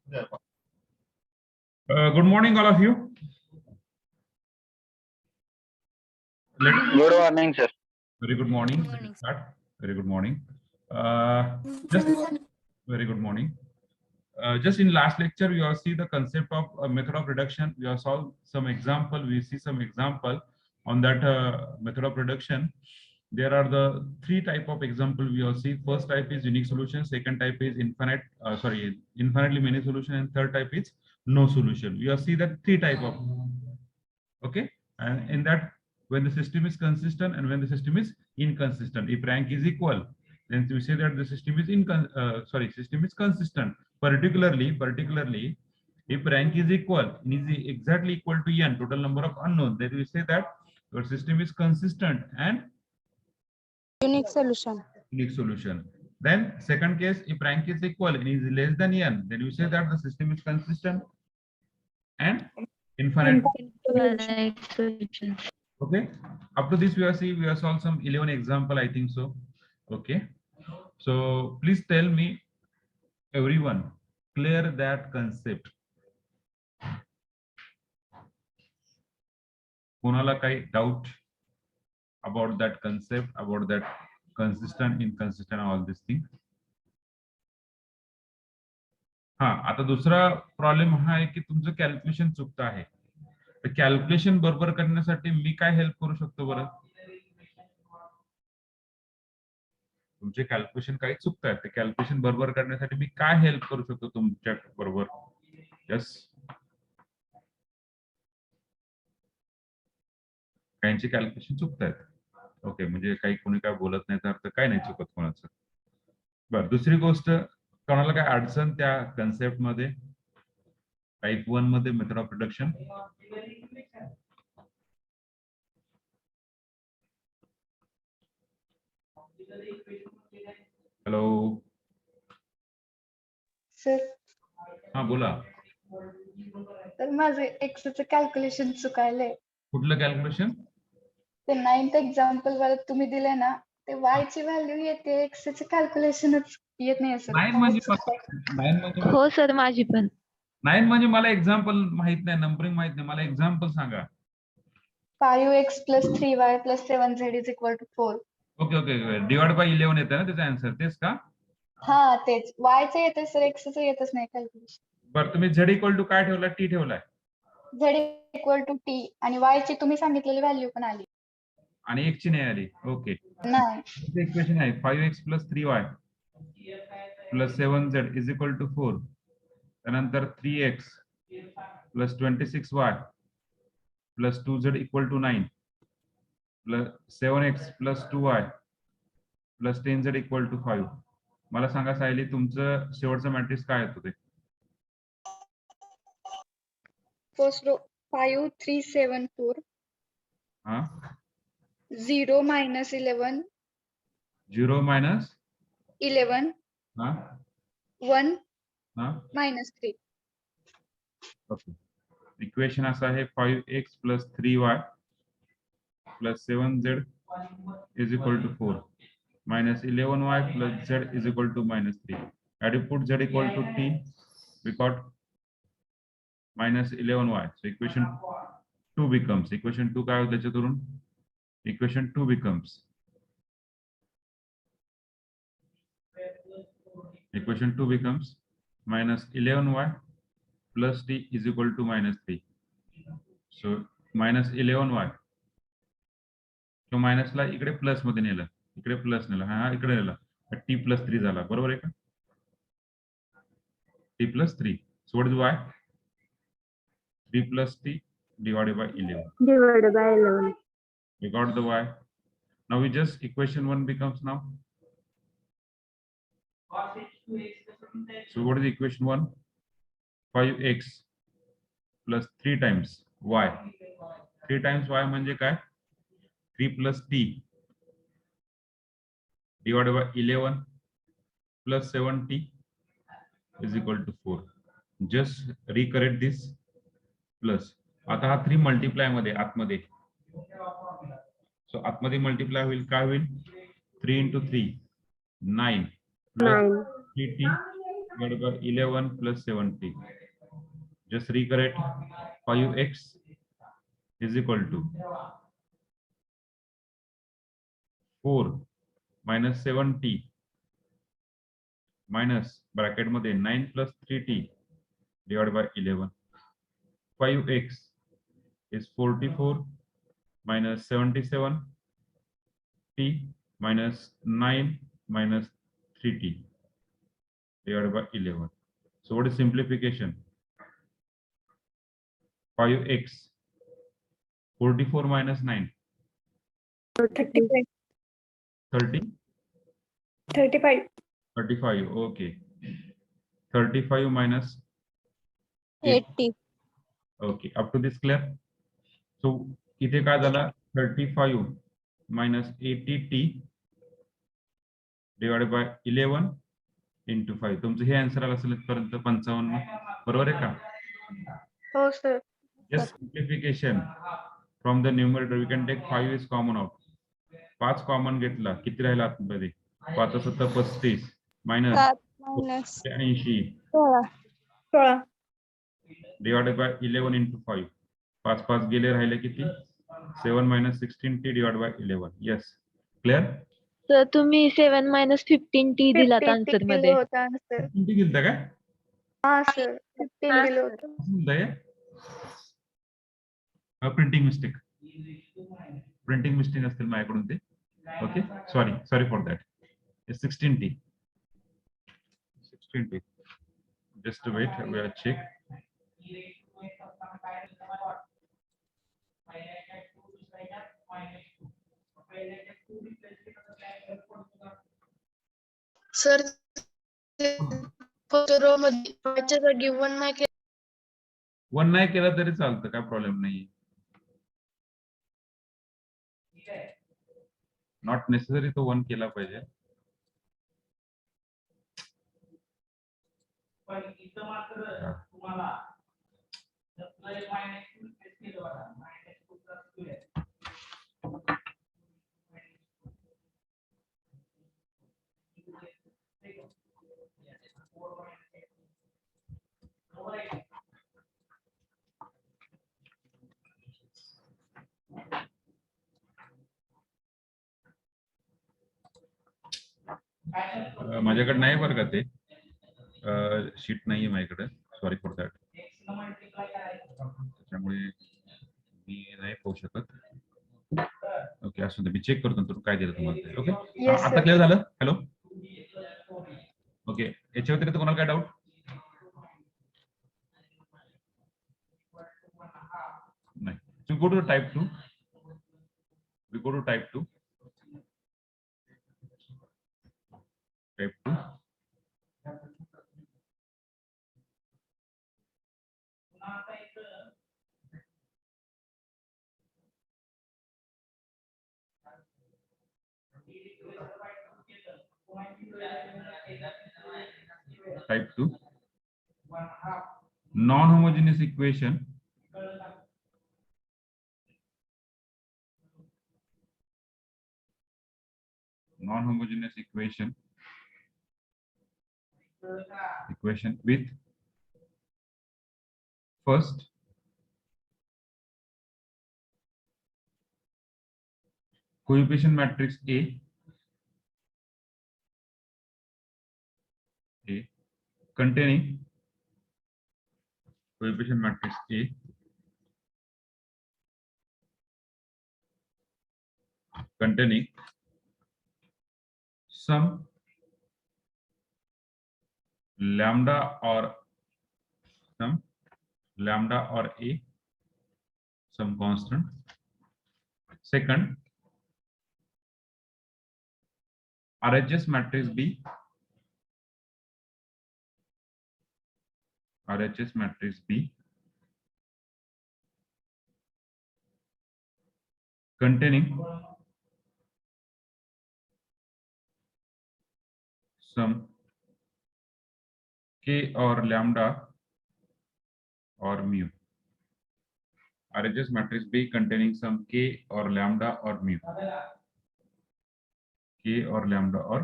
Good morning, all of you. Good morning, sir. Very good morning. Good morning, Let's start. Very good morning. Just very good morning. Just in last lecture, we all see the concept of method of reduction. We have solved some example. We see some example on that method of reduction. There are the three type of example we all see. First type is unique solution. Second type is infinitely many solution, and third type is no solution. We all see that three type of. Okay, and in that, when the system is consistent and when the system is inconsistent. If rank is equal, then we say that the system is system is consistent. Particularly, if rank is equal, is exactly equal to n, total number of unknowns, then we say that your system is consistent and unique solution. unique solution. Then second case, if rank is equal and is less than n, then you say that the system is consistent and infinite. Solution. Okay, up to this we have solved some 11 example, I think so. Okay, so please tell me, everyone, clear that concept. कोणाला काही doubt about that concept, about that consistent, inconsistent, all these things? हा, आता दुसरा problem हा आहे की तुमचं calculation चुकतं आहे. तर कॅल्क्युलेशन बरोबर करण्यासाठी मी काय हेल्प करू शकतो बरं? तुमचे कॅल्क्युलेशन काही चुकत आहे, ते कॅल्क्युलेशन बरोबर करण्यासाठी मी काय हेल्प करू शकतो तुमच्या बरोबर? यस, काहींचे कॅल्क्युलेशन चुकत आहेत. ओके, म्हणजे काही कोणी काय बोलत नाही तर अर्थ काय नाही चुकत कोणाचं. बरं, दुसरी गोष्ट, कोणाला काय अडचण त्या कन्सेप्ट मध्ये, टाइप 1 मध्ये method of reduction? Hello sir, हा बोला. तर माझे एक्सचं कॅल्क्युलेशन चुकायलंय. कुठलं कॅल्क्युलेशन? ते 9th एक्झाम्पल वाला तुम्ही दिले ना, ते y ची व्हॅल्यू येते, एक्सचं कॅल्क्युलेशनच येत नाही सर. 9 म्हणजे हो सर, माझी पण 9 म्हणजे मला एक्झाम्पल माहित नाही, नंबरिंग माहित नाही, मला example Sanga. 5x + 3y + 7z = 4. Okay, divide by 11 येतं ना त्याचा आन्सर, तेच का? हा, तेच. y चं येते सर, एक्सचं येतच नाही कॅल्क्युलेशन. बरं, तुम्ही z = काय ठेवला? t ठेवलाय z = t आणि y ची तुम्ही सांगितलेली व्हॅल्यू पण आली आणि 1 ची नाही आली. ओके, नाही. इक्वेशन आहे 5x + 3y + 7z = 4. त्यानंतर 3x + 26y + 2z = 9 + 7x + 2y + 10z = 5. मला सांगा सायली, तुमचं शेवटचं मॅट्रिक्स काय येतो ते? फर्स्ट रो 5 3 7 4 हा, 0 - 11 0 - 11 हा 1 हा -3. ओके, इक्वेशन असं आहे 5x + 3y + 7z = 4 -11y + z = -3. Had you put z = t, we got -11y. So equation 2 becomes, equation 2 काय होतं त्याच्यातून? Equation 2 becomes, -11y + t = -3. So -11y, तो मायनसला इकडे प्लस मध्ये नेलं, इकडे प्लस नेलं, हा इकडे नेला, t + 3 झाला. बरोबर आहे का? t + 3. So what is y? 3 + t divided by 11. Divided by 11. We got the y. Now we just, equation 1 becomes now. So what is equation 1? 5x + 3 times y. 3 times y म्हणजे काय? 3 + t divided by 11 + 7t = 4. Just recorrect this plus. आता हा 3 multiply मध्ये आतमध्ये, सो आतमध्ये multiply होईल, काय होईल? 3 × 3 9 + 3t divided by 11 plus 70. Just recorrect. 5x is equal to 4 minus 7t minus bracket मध्ये 9 plus 3t divided by 11. 5x is 44 minus 77 t minus 9 minus 3t divided by 11. So what is simplification? 5x 44 minus 9 35. 30 35. 35. Okay, 35 minus 80. Okay, up to this clear? So इथे काय झाला 35 minus 80t divided by 11 into 5. तुमचं हे answer आलं असेल पर्यंत 55. बरोबर आहे का? हो sir. Just simplification from the numerator we can take 5 is common out. 5 common घेतला किती राहिला आतमध्ये 5 7 35 minus 7 minus 80 16. divided by 11 into 5. 5 5 गेले राहिले किती 7 minus 16t divided by 11. Yes, clear? तर तुम्ही 7 minus 15t दिलात 50 आन्सर दिलं मध्ये. होतं आन्सर. किती गेलता काय हा सर 15 दिलं होतं. प्रिंटिंग मिस्टेक असतील माझ्याकडून ते. Okay, sorry for that. 16t. Just wait, we will check. Sir row मध्ये पाचच्या जागी 1 नाही केलं. 1 नाही केला तरी चालतं, काय प्रॉब्लेम नाही. नॉट नेसेसरी तो 1 केला पाहिजे. माझ्याकडे नाही बरं का ते शीट नाहीये माझ्याकडे. Sorry for that. त्याच्यामुळे मी नाही पाहू शकत. ओके, असू दे, मी चेक करतो नंतर काय दिलं तुम्हाला. ओके, Yes, आता sir. क्लिअर झालं? हॅलो. ओके, याच्या व्यतिरिक्त कोणाला काय डाऊट? नाही. So go to type 2. We go to type 2. Type 2. Type 2. Non-homogeneous equation. Non-homogeneous equation with first coefficient matrix A containing coefficient matrix A containing some lambda or A, some constant. Second, RHS matrix B, containing some K or lambda or mu. RHS matrix B containing some K or lambda or mu. K or lambda or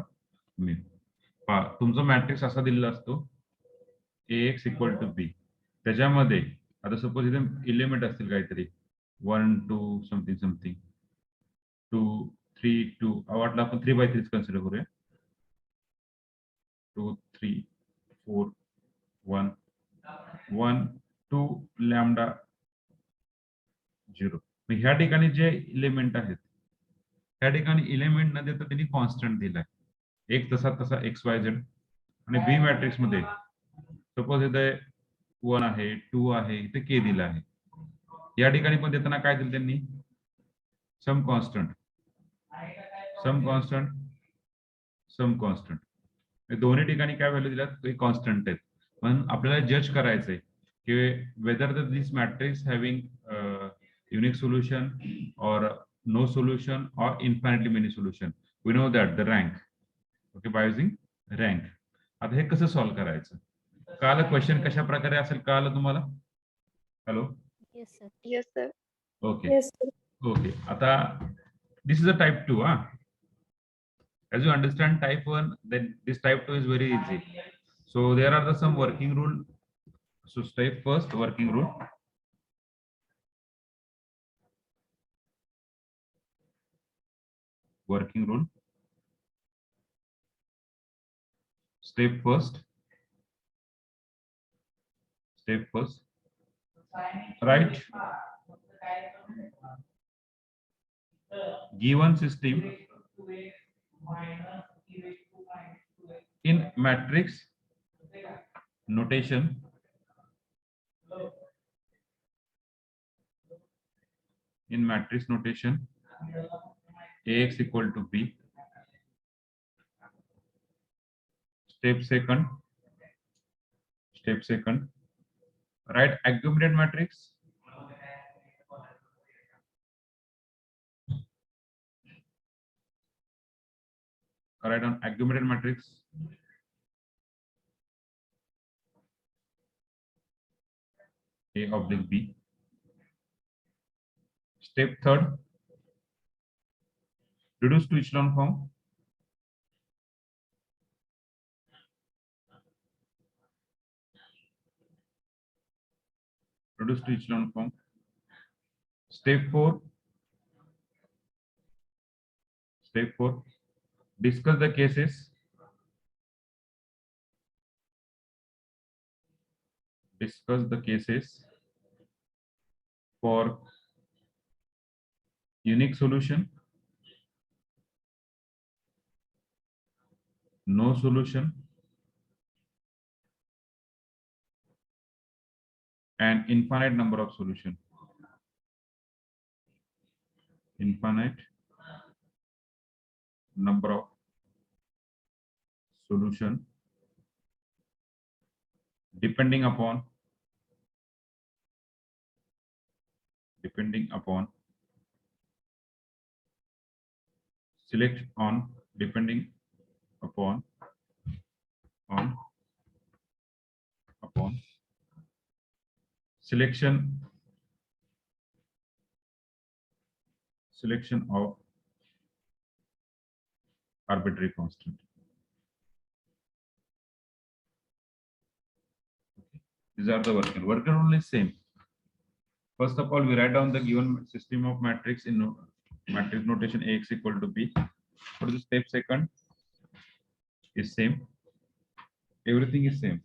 mu. तुमचा matrix असा दिलेला असतो ax equal to be. त्याच्यामध्ये आता suppose इथे element असतील काहीतरी 1 2 something something 2 3 2 वाटलं आपण 3 by 3 कन्सिडर करूया. 2 3 4 1 1 2 लॅम्डा 0. ह्या ठिकाणी जे एलिमेंट आहेत त्या ठिकाणी एलिमेंट न देता त्यांनी कॉन्स्टंट दिलाय एक तसा तसा एक्स वाय झेड. आणि बी मॅट्रिक्स मध्ये सपोज इथे 1 आहे 2 आहे इथे के दिला आहे. या ठिकाणी पण देताना काय दिलं त्यांनी सम कॉन्स्टंट सम कॉन्स्टंट सम कॉन्स्टंट. दोन्ही ठिकाणी काय व्हॅल्यू दिल्यात ते कॉन्स्टंट आहेत. पण आपल्याला जज करायचंय की whether this matrix having unique solution or no solution or infinitely many solution. We know that the rank. Okay, by using rank. आता हे कसं सॉल्व्ह करायचं कळालं. क्वेश्चन कशा प्रकारे असेल कळालं तुम्हाला. Hello. Yes, sir. Yes, sir. Okay Yes, sir. Okay. आता this is a type 2. As you understand type 1, then this type 2 is very easy. So there are some working rule. So step first, working rule. Working rule. Step first. Step first. Right. Given system in matrix notation. In matrix notation, ax equal to b. Step second. Step second. Write accumulated matrix. Write on accumulated matrix. A oblique b. Step third. Reduce to echelon form. Reduce to echelon form. Step 4. Step 4. Discuss the cases. Discuss the cases for unique solution, no solution, and infinite number of solution. Infinite number of solution depending upon select on depending upon selection of arbitrary constant. These are the working rule is same. First of all, we write down the given system of matrix in matrix notation ax equal to b. For the step second is same. Everything is same.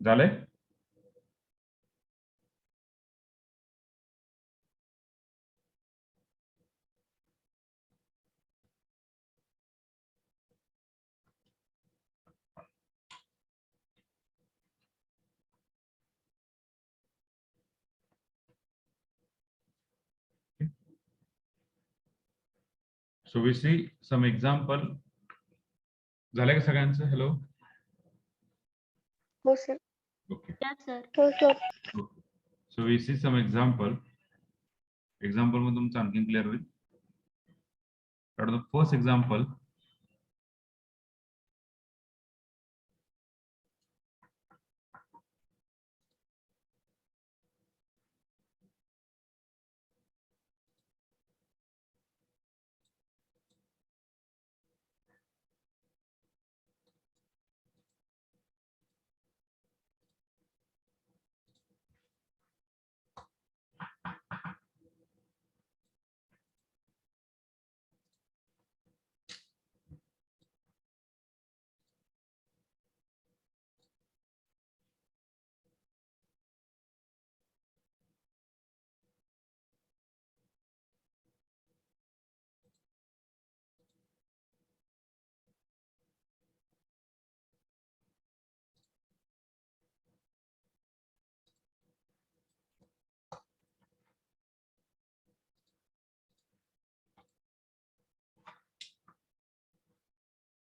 झालंय? So we see some example. झालंय का सगळ्यांचं? Hello. हो sir. Okay. हो sir. So we see some example. Example मध्ये तुमचं आणखी clear होईल. Start the first example.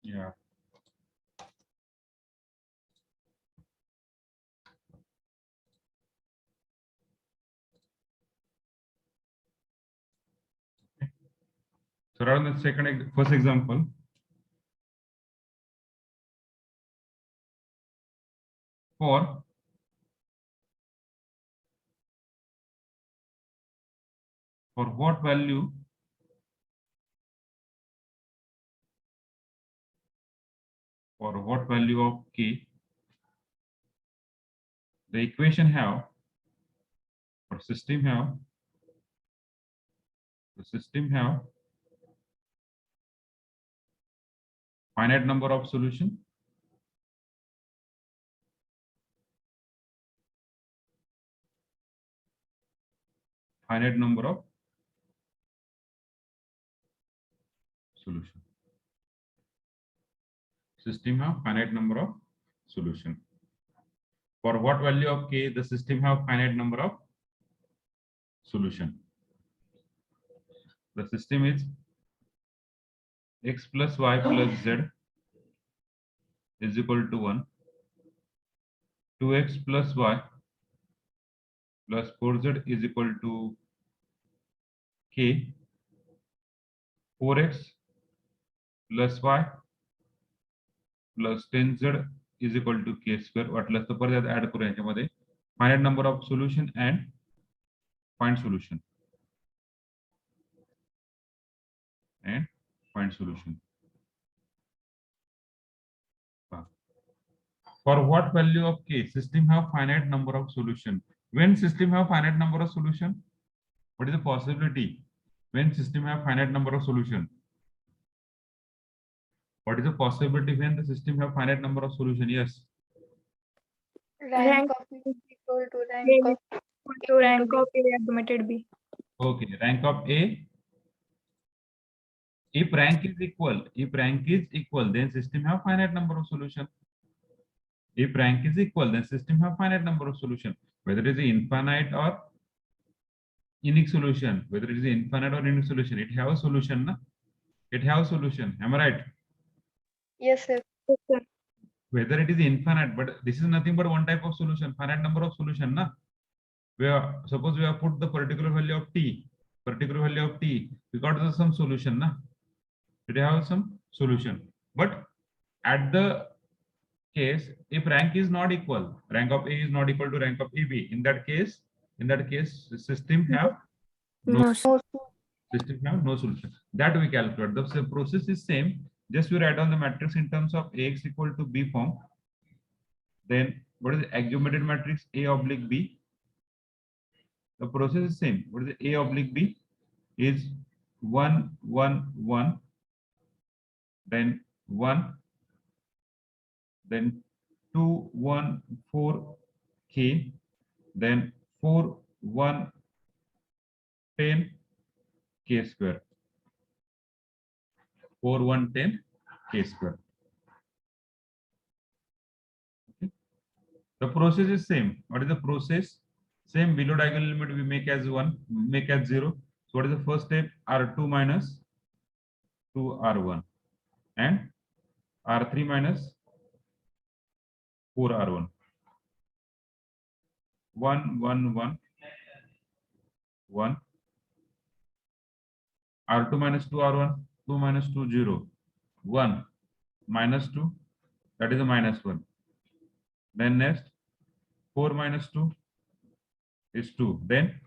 Yeah. So around the first example. For what value of k the equation have or system have finite number of solution. Finite number of solution. System have finite number of solution. For what value of k the system have finite number of solution. The system is x plus y plus z is equal to 1, 2x plus y plus 4z is equal to k, 4x plus y plus 10z is equal to k square. वाटलं तर परत add करू याच्यामध्ये finite number of solution and find solution and find solution. For what value of k system have finite number of solution. When system have finite number of solution, what is the possibility when system have finite number of solution? What is the possibility when the system have finite number of solution? Yes. Rank of A is equal to rank of A augmented B. Okay, rank of A. If rank is equal, then system have finite number of solution. If rank is equal, then system have finite number of solution. Whether it is infinite or unique solution, whether it is infinite or unique solution, it have a solution, na? It have a solution. Am I right? Yes, sir. Yes, sir. Whether it is infinite, but this is nothing but one type of solution, finite number of solution, na? Suppose we have put the particular value of t, we got some solution, na? It have some solution. But at the case, if rank is not equal, rank of A is not equal to rank of AB, in that case, system have no solution. That we calculate. The process is same. Just we write down the matrix in terms of Ax equal to B form. Then what is the augmented matrix A oblique B? The process is same. What is the A oblique B? Is 1, 1, 1, then 1, then 2, 1, 4 k, then 4, 1, 10 k square. 4, 1, 10 k square. Okay. The process is same. What is the process? Same, below diagonal element we make as 1, make as 0. So what is the first step? R2 minus 2R1 and R3 minus 4R1. 1, 1, 1, 1. R2 minus 2R1, 2 minus 2, 0. 1 minus 2, that is a minus 1. Then next, 4 minus 2 is 2. Then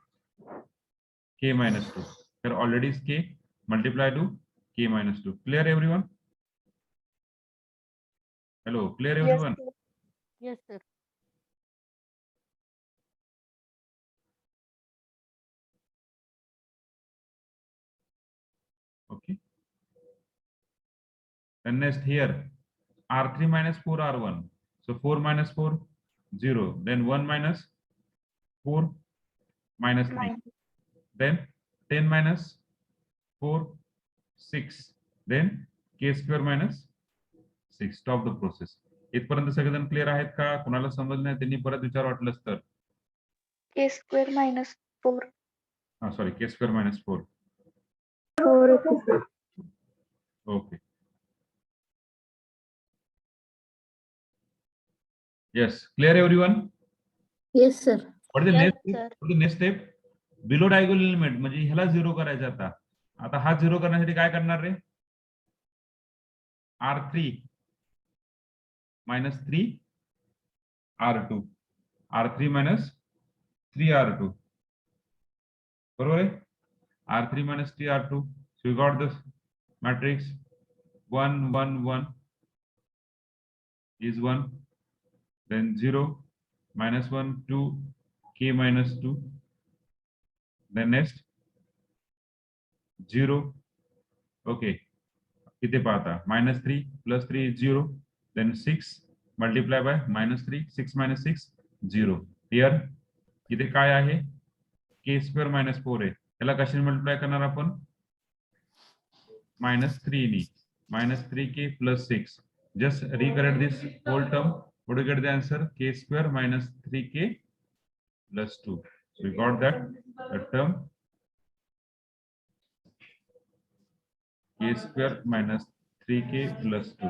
k minus 2. Here already is k, multiply to k minus 2. Clear everyone? Hello, clear Yes, everyone? sir. Yes, sir. Okay. Then next here, R3 minus 4 R1. So 4 minus 4, 0. Then 1 minus 4 minus 3. Minus. Then 10 minus 4, 6. Then k square minus 6. Stop the process. इथपर्यंत सगळेजण clear आहेत का? कुणाला समजलं नाही त्यांनी परत विचार वाटलंच तर. k square minus 4. Sorry, k square minus 4. 4 okay. Okay. Yes, clear everyone? Yes, sir. What is the Yes, next step? sir. What is the next step? Below diagonal element म्हणजे ह्याला 0 करायचा आता. आता हा 0 करण्यासाठी काय करणार रे? R3 minus 3 R2. R3 minus 3 R2. बरोबर आहे? R3 minus 3 R2. So you got this matrix 1, 1, 1 is 1. Then 0, minus 1, 2, k minus 2. Then next 0. Okay. किती पाहता? Minus 3 plus 3 is 0. Then 6 multiply by minus 3. 6 minus 6, 0. Here इथे काय आहे? k square minus 4 आहे. त्याला कशाने मल्टिप्लाय करणार आपण? minus 3 knee. Minus 3k plus 6. Just recorrect this whole term. What do you get the answer? K square minus 3k plus 2. So we got that the term k square minus 3k plus 2.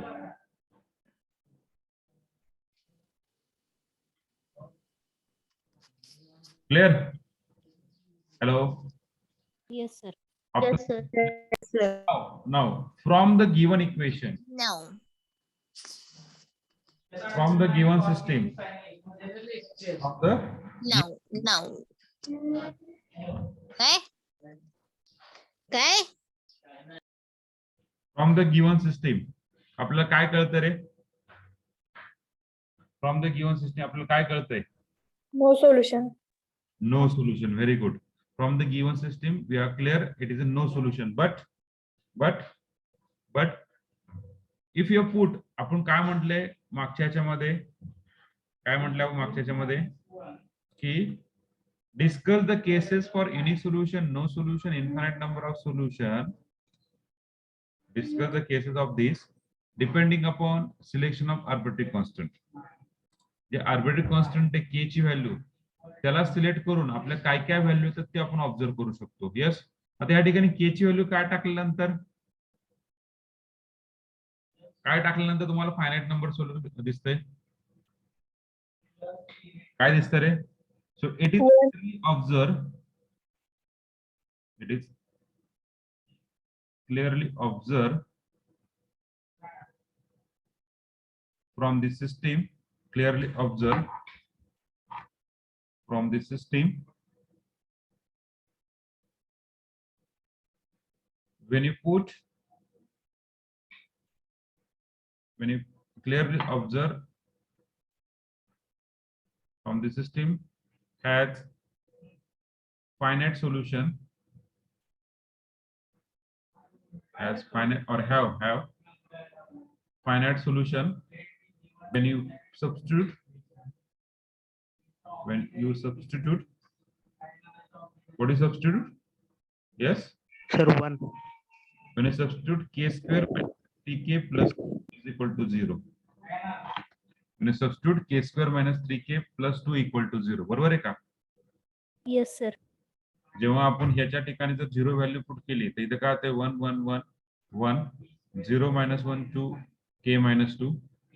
Clear? Hello? Yes, sir. After Yes, sir. Yes, sir. now, from the given equation, No. from the given system, from the No. No. Okay. Okay. from the given system, आपल्याला काय कळतं रे? From the given system आपल्याला काय कळतंय? No solution. No solution. Very good. From the given system, we are clear. It is a no solution. But if you put, आपण काय म्हटले मागच्या ह्याच्यामध्ये? काय म्हटलं आपण मागच्या ह्याच्यामध्ये? की discuss the cases for any solution, no solution, infinite number of solution. Discuss the cases of this depending upon selection of arbitrary constant. J arbitrary constant आहे k ची व्हॅल्यू त्याला सिलेक्ट करून आपल्या काय काय व्हॅल्यू येतात ते आपण ऑब्झर्व करू शकतो. यस, आता या ठिकाणी k ची व्हॅल्यू काय टाकल्यानंतर तुम्हाला फायनाइट नंबर सोल्युशन दिसतंय? काय दिसतं रे? So it is observe, it is clearly observed from the system, clearly observed from the system when you clearly observe from the system has finite solution, has finite or have finite solution when you substitute, when you substitute, what is substitute? Yes, Sir, 1. when you substitute k square minus 3k plus is equal to 0. When you substitute k square minus 3k plus 2 equal to 0. बरोबर आहे का? Yes, sir. जेव्हा आपण ह्याच्या ठिकाणी जर 0 value put केली तर इथे काय होते 1 1 1 1 0 minus 1 2 k minus 2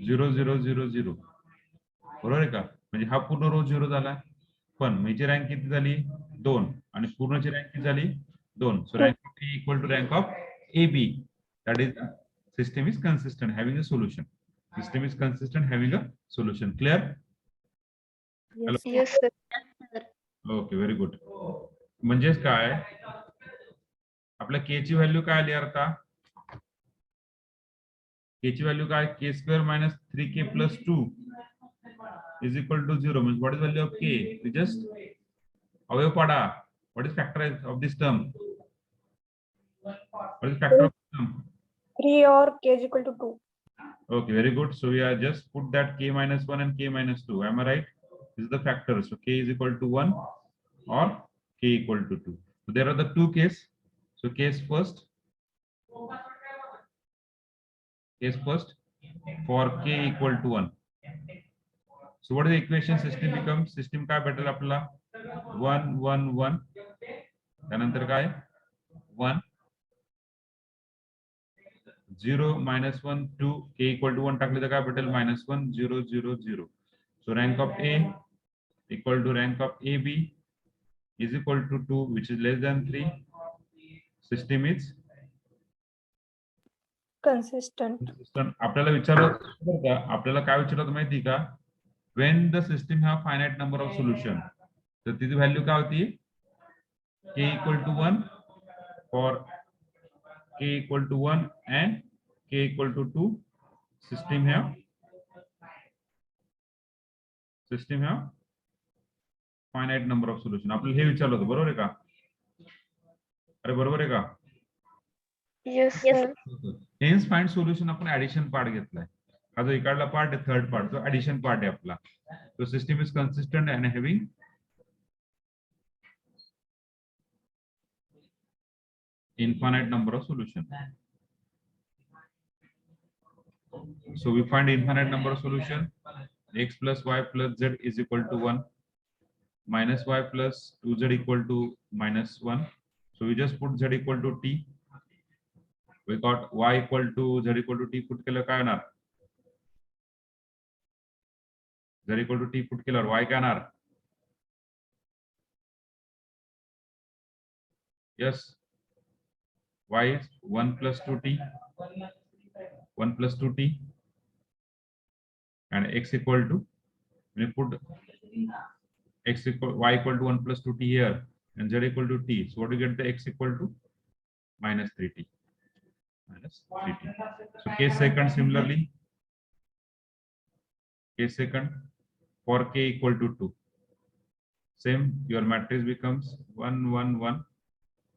0 0 0 0. बरोबर आहे का? म्हणजे हा पूर्ण रो 0 झाला, पण मेजर रँक किती झाली 2 आणि पूर्णची रँक किती झाली 2. So rank of A equal to rank of AB. That is, system is consistent having a solution. System is consistent having a solution. Clear? Yes, sir. Yes, sir. Okay, very good. म्हणजेच काय, आपल्या के ची value काय आली आता? के ची व्हॅल्यू काय? K square minus 3k plus 2 is equal to 0. म्हणजे what is value of K? Just अवयव पाडा. What is factor of this term? What is factor of this term? 3 or k is equal to 2. Okay, very good. So we are just put that k minus 1 and k minus 2. Am I right? This is the factor. So k is equal to 1 or k equal to 2. So there are the two cases. So case first for k equal to 1. So what is the equation? System becomes, system काय भेटेल आपल्याला? 1 1 1. त्यानंतर काय? 1 0 minus 1 2 k equal to 1 टाकले तर काय भेटेल? minus 1 0 0 0. So rank of A equal to rank of AB is equal to 2, which is less than 3. System is Consistent. consistent. आपल्याला विचारलं बरं का, आपल्याला काय विचारलं होतं माहिती का? When the system have finite number of solution, तर तिची व्हॅल्यू काय होती? k equal to 1 for k equal to 1 and k equal to 2. System have finite number of solution. आपल्याला हे विचारलं होतं, बरोबर आहे का? अरे बरोबर आहे का? Yes, sir. Hence find solution आपण ऍडिशन पार्ट घेतलाय. हा जो इकडला पार्ट आहे थर्ड पार्ट, तो ऍडिशन पार्ट आहे आपला. So system is consistent and having infinite number of solution. So we find infinite number of solution. X plus y plus z is equal to 1, minus y plus 2z equal to minus 1. So we just put z equal to t. We got y equal to z equal to t put केलं काय होणार? z equal to t put केल्यावर y काय होणार? Yes, y is 1 plus 2t, 1 plus 2t, and x equal to, when you put y equal to 1 plus 2t here and z equal to t, so what do you get? The x equal to minus 3t. So case second, similarly, case second for k equal to 2, same, your matrix becomes 1 1 1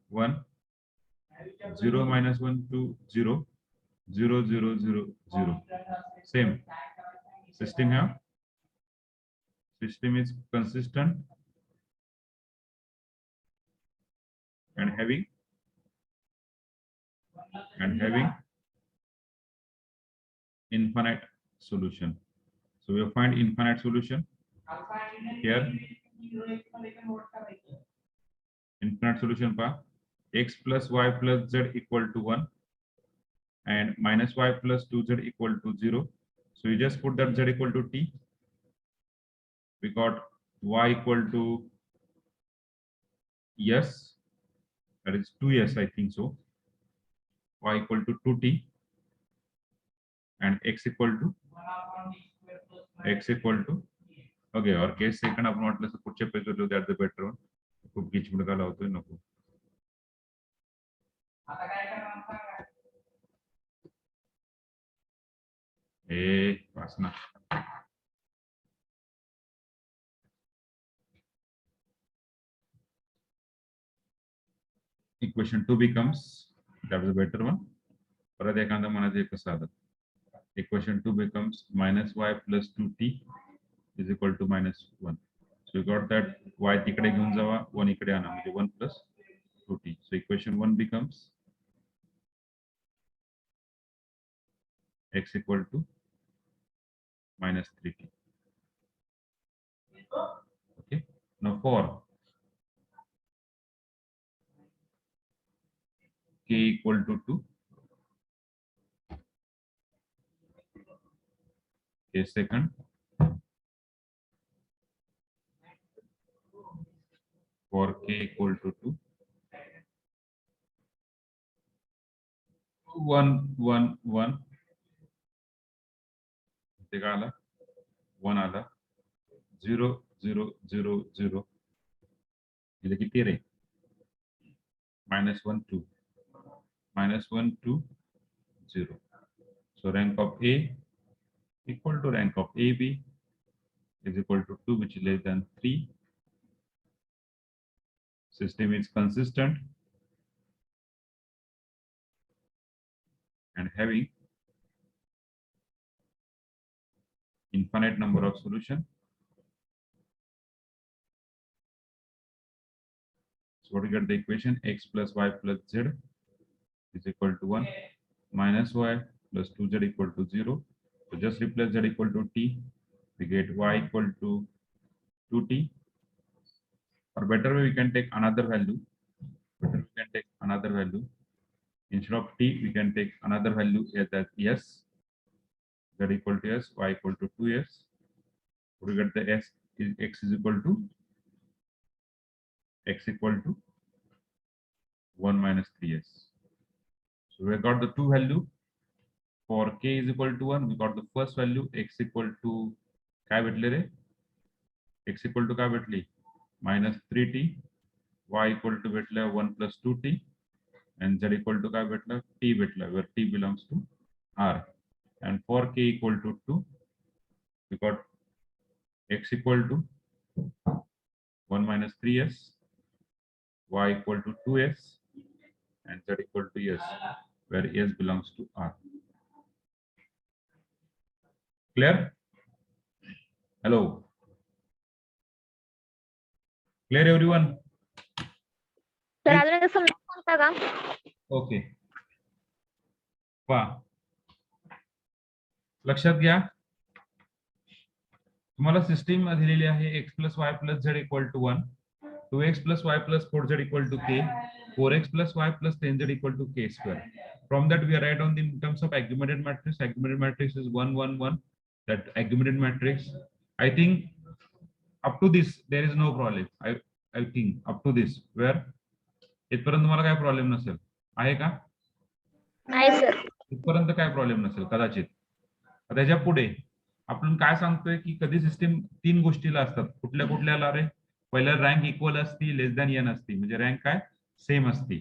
1 0 minus 1 2 0 0 0 0 0. Same, system is consistent and having infinite solution. So we find infinite solution here. Infinite solution pa x plus y plus z equal to 1 and minus y plus 2z equal to 0. So you just put that z equal to t. We got y equal to yes, that is 2s, I think so. Y equal to 2t and x equal to okay, or case second आपण वाटलं तर पुढच्या पेजवर द्या, the better one. खूप गिचमिड का लावतोय नको. वासना. Equation 2 becomes, that is a better one. परत एखादा म्हणायचं कसं आलं? equation 2 becomes minus y plus 2t is equal to minus 1. So you got that y tikade घेऊन जावा 1 इकडे आणा म्हणजे 1 plus 2t. So equation 1 becomes x equal to minus 3t. Okay. Now for k equal to 2, k second, for k equal to 2, 1 1 1 इथे काय आला 1 आला 0 0 0 0 इथे किती रे -1 2 -1 2 0. So rank of A equal to rank of AB is equal to 2, which is less than 3. System is consistent and having infinite number of solution. So what we get the equation x plus y plus z is equal to 1 minus y plus 2z equal to 0. So just replace z equal to t. We get y equal to 2t. Or better way, we can take another value. Instead of t, we can take another value as that s. Z equal to s, y equal to 2s. We get the s is x is equal to 1 minus 3s. So we got the two value. For k is equal to 1, we got the first value x equal to काय भेटले रे? X equal to काय भेटली? minus 3t. Y equal to भेटला 1 plus 2t. And z equal to काय भेटला? t भेटला, where t belongs to R. And for k equal to 2, we got x equal to 1 minus 3s, y equal to 2s, and z equal to s, where s belongs to R. Clear? Hello. Clear everyone? तर अजून एकदा समजून सांगता का? Okay. पहा लक्षात घ्या तुम्हाला सिस्टीम दिलेली आहे x plus y plus z equal to 1, 2x plus y plus 4z equal to k, 4x plus y plus 10z equal to k square. From that we write down in terms of aggregated matrix. Aggregated matrix is 1 1 1. That aggregated matrix, I think up to this there is no problem. I think up to this where इथपर्यंत तुम्हाला काय problem नसेल आहे का? नाही sir. इथपर्यंत काय problem नसेल कदाचित. त्याच्या पुढे आपण काय सांगतोय की कधी सिस्टीम तीन गोष्टीला असतात. कुठल्या कुठल्याला रे? पहिला रँक इक्वल असती, लेस दॅन एन असती, म्हणजे रँक काय सेम असती,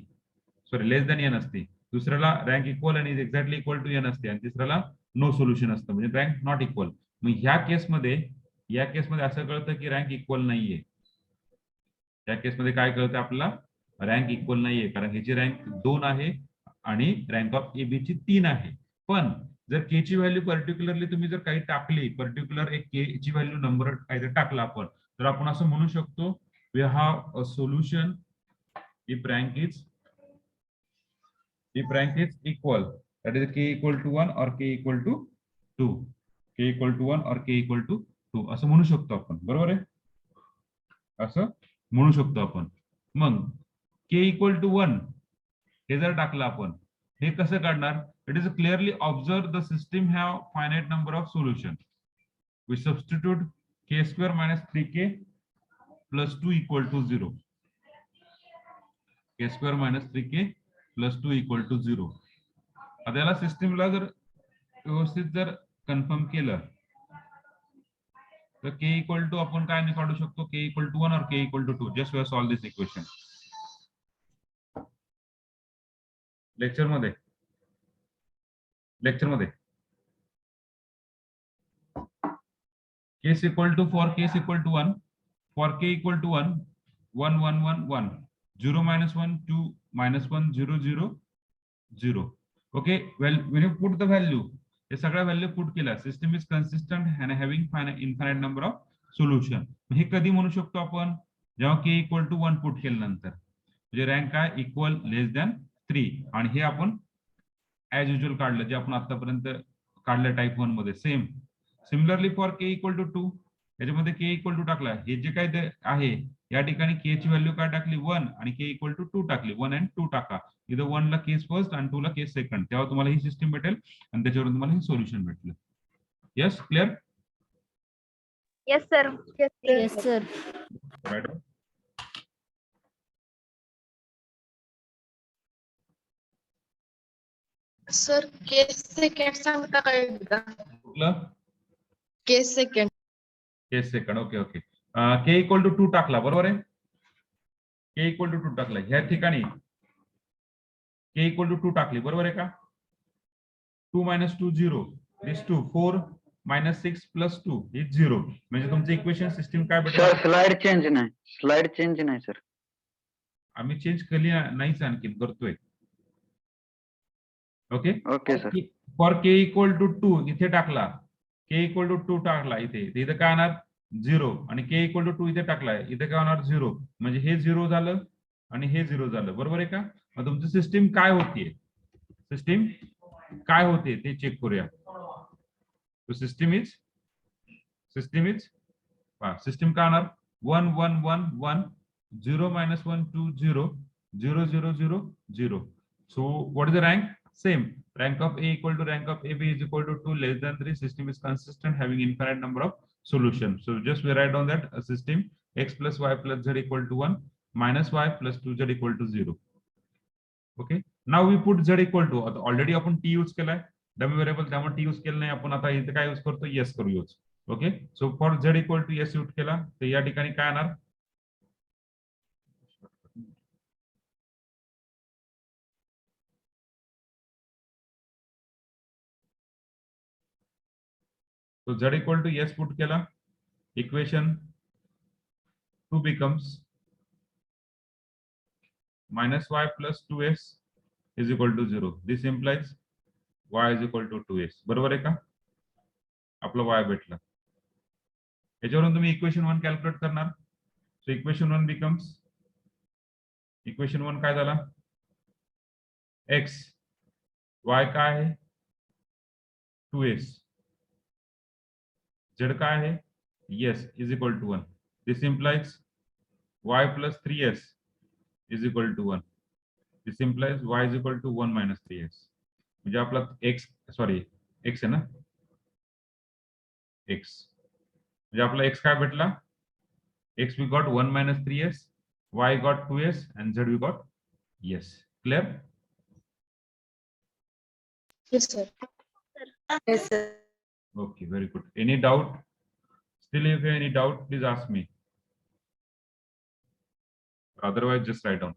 सॉरी लेस दॅन एन असती. दुसऱ्याला रँक इक्वल आणि एक्झॅक्टली इक्वल टू एन असते, आणि तिसऱ्याला नो सोल्युशन असतं, म्हणजे रँक नॉट इक्वल. मग ह्या केसमध्ये असं कळतं की रँक इक्वल नाहीये. त्या केसमध्ये काय कळतं आपल्याला? रँक इक्वल नाहीये, कारण ह्याची रँक 2 आहे आणि रँक ऑफ एबी ची 3 आहे. पण जर के ची व्हॅल्यू पर्टिक्युलरली तुम्ही जर काही टाकली, पर्टिक्युलर एक के ची व्हॅल्यू नंबर काहीतरी टाकला आपण, तर आपण असं म्हणू शकतो we have a solution if rank is equal, that is K equal to 1 और के इक्वल टू 2, के इक्वल टू 1 और के इक्वल टू 2 असं म्हणू शकतो आपण. बरोबर आहे? असं म्हणू शकतो आपण. मग के इक्वल टू 1 हे जर टाकलं आपण, हे कसं काढणार? It is clearly observe the system have finite number of solution. We substitute K square minus 3k plus 2 equal to 0. K square minus 3k plus 2 equal to 0. आता याला सिस्टीमला जर व्यवस्थित जर कन्फर्म केलं तर के इक्वल टू आपण काय काढू शकतो? के इक्वल टू 1 और K equal to 2. Just we solve this equation lecture मध्ये case equal to for case equal to 1, for K equal to 1 1 1 1 1 0 minus 1 2 minus 1 0 0 0. Okay, well when you put the value हे सगळ्या value put केल्या, system is consistent and having infinite number of solution. हे कधी म्हणू शकतो आपण, जेव्हा के इक्वल टू 1 पुट केल्यानंतर, म्हणजे रँक काय इक्वल लेस दॅन 3. आणि हे आपण ऍज युजल काढलं, जे आपण आतापर्यंत काढलं टाइप 1 मध्ये. Same similarly for K equal to 2, याच्यामध्ये के इक्वल टू टाकला, हे जे काय आहे या ठिकाणी के ची व्हॅल्यू काय टाकली 1 आणि के इक्वल टू 2 टाकली. 1 and 2 टाका, इथं 1 ला केस फर्स्ट आणि 2 ला केस सेकंड, तेव्हा तुम्हाला ही सिस्टम भेटेल आणि त्याच्यावरून तुम्हाला हे सोल्युशन भेटलं. Yes, clear? Yes, sir. Yes, sir. Yes, sir. Right. Sir case second सांगता का एकदा? कुठलं case second. Case second? Okay okay. K equal to 2 टाकला, बरोबर आहे. के इक्वल टू 2 टाकला, ह्या ठिकाणी के इक्वल टू 2 टाकली, बरोबर आहे का. 2 minus 2 0, this 2 4 minus 6 plus 2 is 0. म्हणजे तुमचं इक्वेशन सिस्टम काय भेटेल? सर स्लाइड चेंज नाही सर. आम्ही चेंज केली नाहीच, आणखी करतोय. Okay okay sir. For K equal to 2 इथे टाकला, के इक्वल टू 2 टाकला, इथे काय होणार 0, आणि के इक्वल टू 2 इथे टाकलाय, इथे काय होणार 0. म्हणजे हे 0 झालं आणि हे 0 झालं, बरोबर आहे का. मग तुमचं सिस्टीम काय होतीये, सिस्टीम काय होते ते चेक करूया. सिस्टीम इज सिस्टीम काय होणार 1 1 1 1 0 minus 1 2 0 0 0 0 0. So what is the rank? Same. Rank of A equal to rank of AB is equal to 2 less than 3. System is consistent, having infinite number of solutions. So just we write down that a system x plus y plus z equal to 1 minus y plus 2z equal to 0. Okay. Now we put z equal to, already आपण t use केलाय dummy variable, त्यामुळे t use केलं नाही आपण. आता इथे काय use करतो, yes करू use. Okay. So for z equal to yes use केला, तर या ठिकाणी काय येणार, so z equal to yes put केला, equation 2 becomes minus y plus 2s is equal to 0. This implies y is equal to 2s. बरोबर आहे का, आपला y भेटला. याच्यावरून तुम्ही इक्वेशन 1 कॅल्क्युलेट करणार. सो इक्वेशन 1 becomes, इक्वेशन 1 काय झाला, x, y काय आहे 2s, z काय आहे yes is equal to 1. This implies y plus 3s is equal to 1. This implies y is equal to 1 minus 3s. म्हणजे आपला x, सॉरी x आहे ना, x म्हणजे आपला x काय भेटला, x we got 1 minus 3s, y got 2s and z we got yes. Clear? Yes, sir. Yes, sir. Okay, very good. Any doubt? Still, if you have any doubt, please ask me. Otherwise, just write down.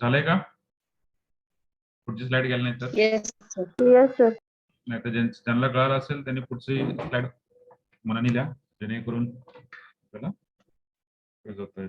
झालंय का? पुढची slide गेली नाही तर? Yes sir. Yes, sir. नाही तर ज्यांना कळालं असेल त्यांनी पुढची स्लाइड मनाने लिहा, जेणेकरून त्याला हे होतं.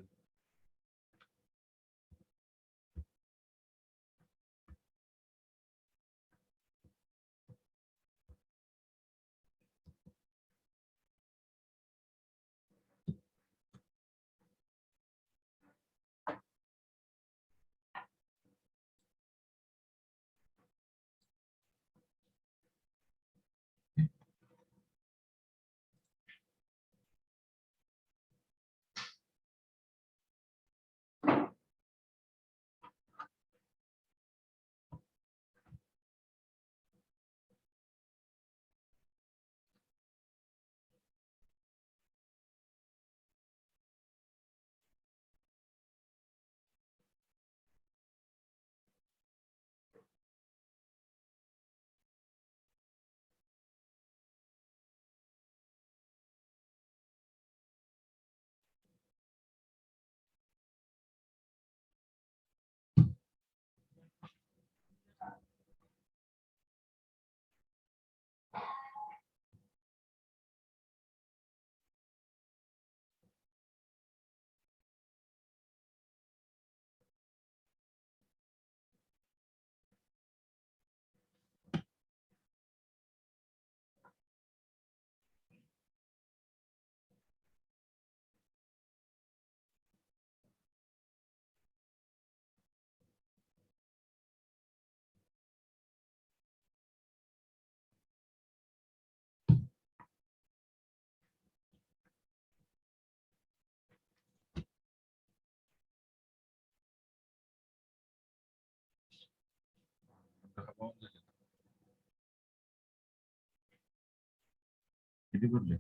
किती भरले?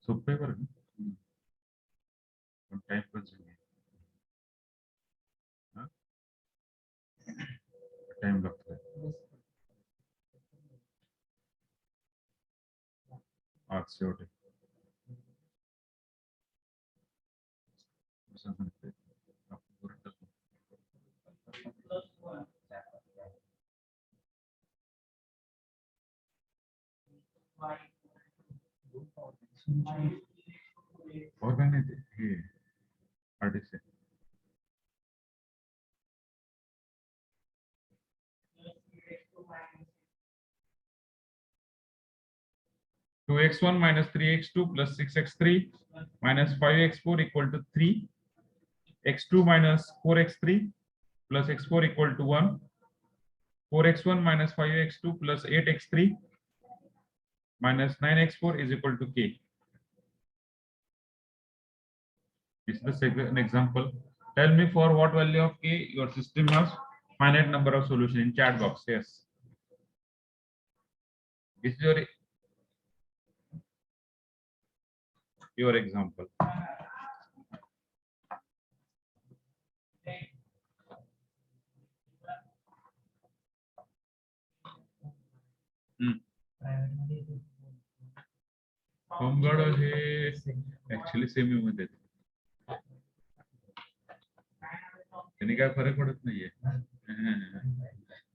सोपे बरं पण टाइम कन्झ्युम टाइम लागतोय. आज से उठे और मैंने ये आर्टिस्ट से 2x1 minus 3x2 plus 6x3 minus 5x4 equal to 3. x2 minus 4x3 plus x4 equal to 1. 4x1 minus 5x2 plus 8x3 minus 9x4 is equal to k. This is an example. Tell me for what value of k your system has finite number of solution in chat box. Yes. This is your example. Home guard हे actually semi मध्ये त्याने काय फरक पडत नाहीये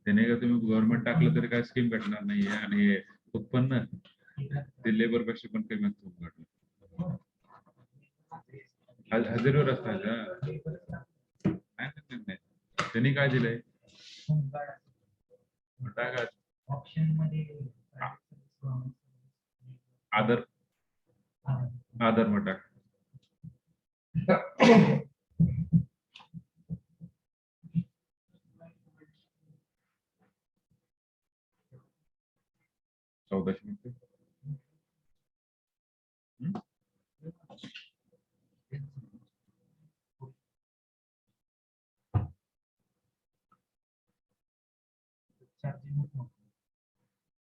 त्याने का तुम्ही गव्हर्नमेंट टाकलं तरी काय स्कीम भेटणार नाहीये आणि उत्पन्न ते लेबर पेक्षा पण कमी असतं होमगार्ड हजेरीवर असतात नाही त्यांनी काय दिलंय टाका आदर आदर मटाक चौदाशे मिनिटे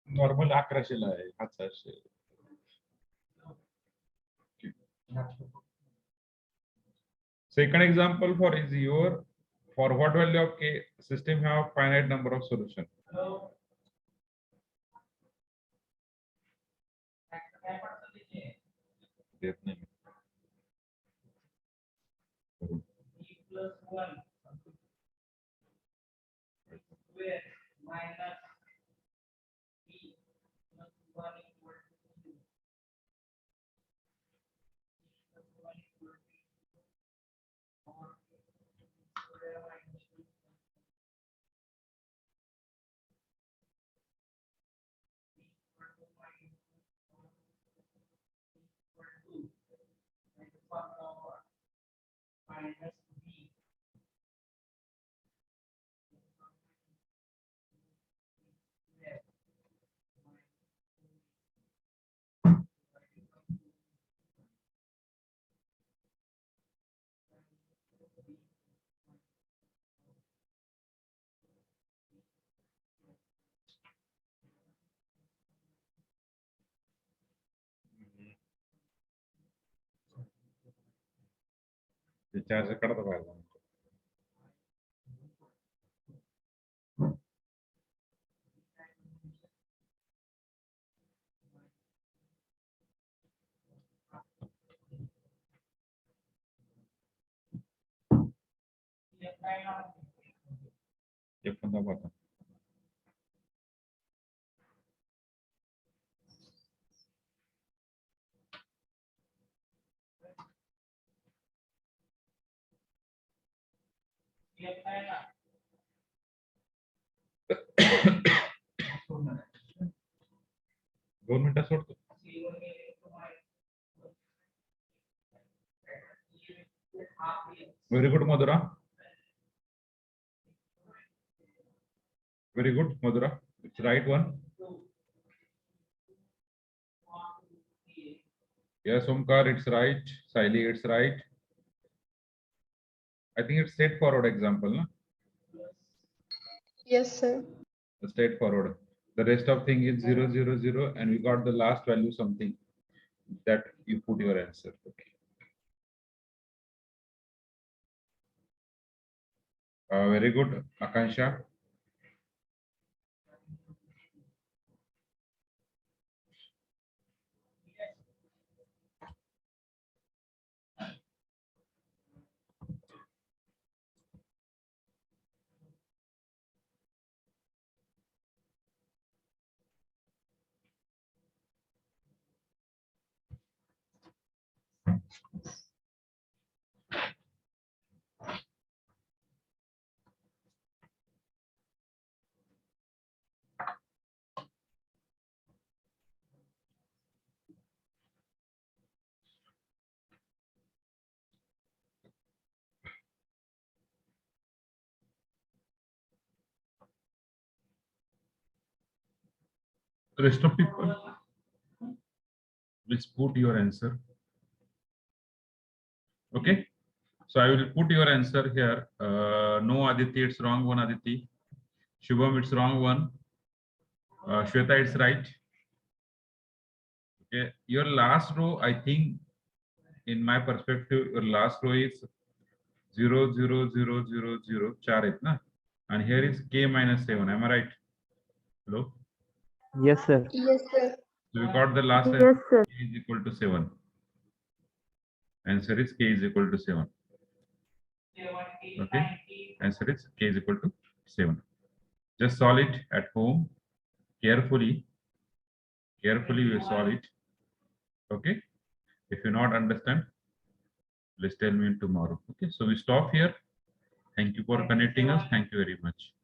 नॉर्मल 1100 ला आहे 700. Second example for is your for what value of k system have finite number of solution. देत नाही. चार्ज काढता पाहिजे एक पण दाखवता दोन मिनिटं सोडतो very good Mathura very good Madhura, it's right one. Yes Omkar, it's right. Saili, it's right. I think it's straightforward example, no? Yes, sir. Straightforward. The rest of thing is 0 0 0 and we got the last value something that you put your answer. Okay. Very good Akansha. Rest of people, please put your answer. Okay. So I will put your answer here. No, Aditi, it's wrong one, Aditi. Shubham, it's wrong one. Shweta, it's right. Okay. Your last row, I think, in my perspective, your last row is 0, 0, 0, 0, 0, 4, na? And here is k minus 7. Am I right? Hello? Yes, sir. Yes, sir. So we got the last Yes, sir. k is equal to 7. Answer is k is equal to 7. Okay. Answer is k is equal to 7. Just solve it at home carefully. Carefully you solve it. Okay. If you not understand, please tell me tomorrow. Okay. So we stop here. Thank you for connecting us. Thank you very much.